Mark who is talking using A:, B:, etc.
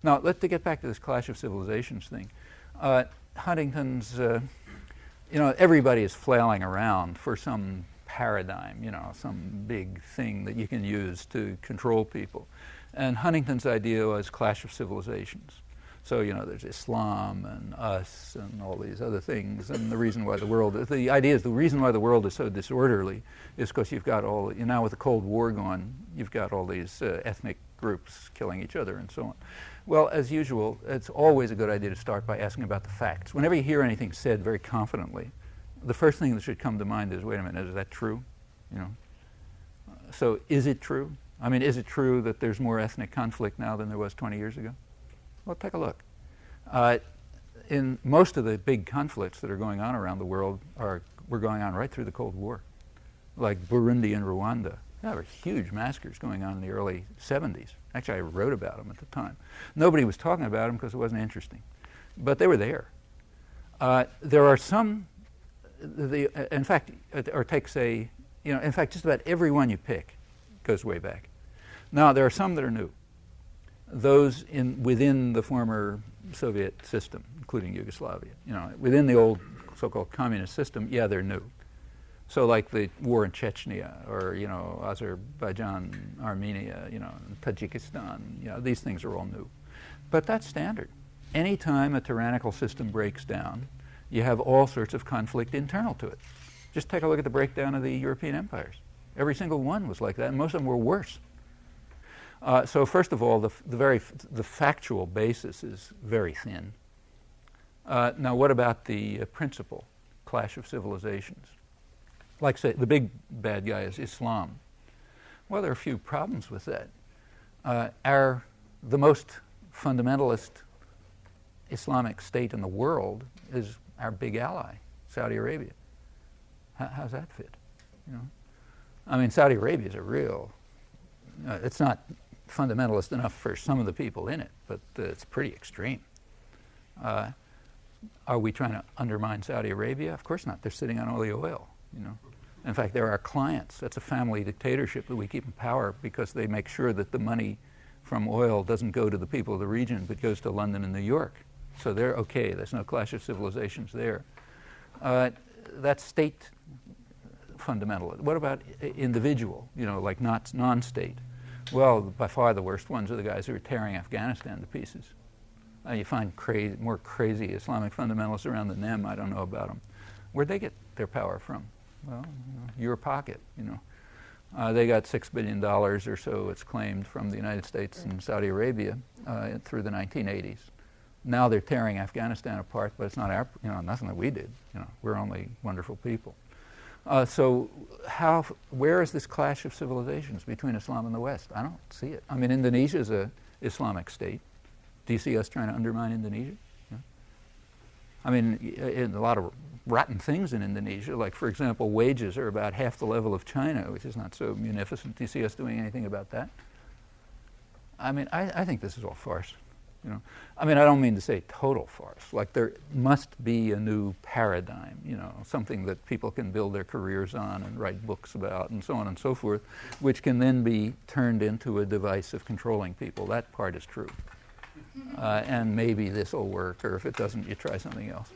A: Now, to get back to this clash of civilizations thing, Huntington's, everybody is flailing around for some paradigm, some big thing that you can use to control people. And Huntington's idea was clash of civilizations. So, there's Islam and us and all these other things. And the reason why the world is so disorderly is because you've got now with the Cold War going, you've got all these ethnic groups killing each other and so on. Well, as usual, it's always a good idea to start by asking about the facts. Whenever you hear anything said very confidently, the first thing that should come to mind is, wait a minute, is that true? So is it true? I mean, is it true that there's more ethnic conflict now than there was 20 years ago? Well, take a look. In most of the big conflicts that are going on around the world were going on right through the Cold War, like Burundi and Rwanda. There were huge massacres going on in the early 70s. Actually, I wrote about them at the time. Nobody was talking about them because it wasn't interesting, but they were there. There are some, in fact, just about every one you pick goes way back. Now, there are some that are new. Those within the former Soviet system, including Yugoslavia, within the old so-called communist system, they're new. So like the war in Chechnya or, Azerbaijan, Armenia, Tajikistan, these things are all new. But that's standard. Anytime a tyrannical system breaks down, you have all sorts of conflict internal to it. Just take a look at the breakdown of the European empires. Every single one was like that, and most of them were worse. So first of all, the factual basis is very thin. Now, what about the principle, clash of civilizations? Like, say, the big bad guy is Islam. Well, there are a few problems with that. The most fundamentalist Islamic state in the world is our big ally, Saudi Arabia. How's that fit? I mean, Saudi Arabia is a real. It's not fundamentalist enough for some of the people in it, but it's pretty extreme. Are we trying to undermine Saudi Arabia? Of course not. They're sitting on all the oil. In fact, they're our clients. That's a family dictatorship that we keep in power because they make sure that the money from oil doesn't go to the people of the region, but goes to London and New York. So they're okay. There's no clash of civilizations there. That's state fundamental. What about individual? Like non-state. Well, by far the worst ones are the guys who are tearing Afghanistan to pieces. You find more crazy Islamic fundamentalists around than them. I don't know about them. Where'd they get their power from? Well, your pocket. They got $6 billion or so, it's claimed, from the United States and Saudi Arabia through the 1980s. Now they're tearing Afghanistan apart, but it's not nothing that we did. We're only wonderful people. So where is this clash of civilizations between Islam and the West? I don't see it. I mean, Indonesia is an Islamic state. Do you see us trying to undermine Indonesia? I mean, a lot of rotten things in Indonesia, like, for example, wages are about half the level of China, which is not so munificent. Do you see us doing anything about that? I mean, I think this is all farce. I mean, I don't mean to say total farce. Like, there must be a new paradigm, something that people can build their careers on and write books about and so on and so forth, which can then be turned into a device of controlling people. That part is true. And maybe this will work, or if it doesn't, you try something else.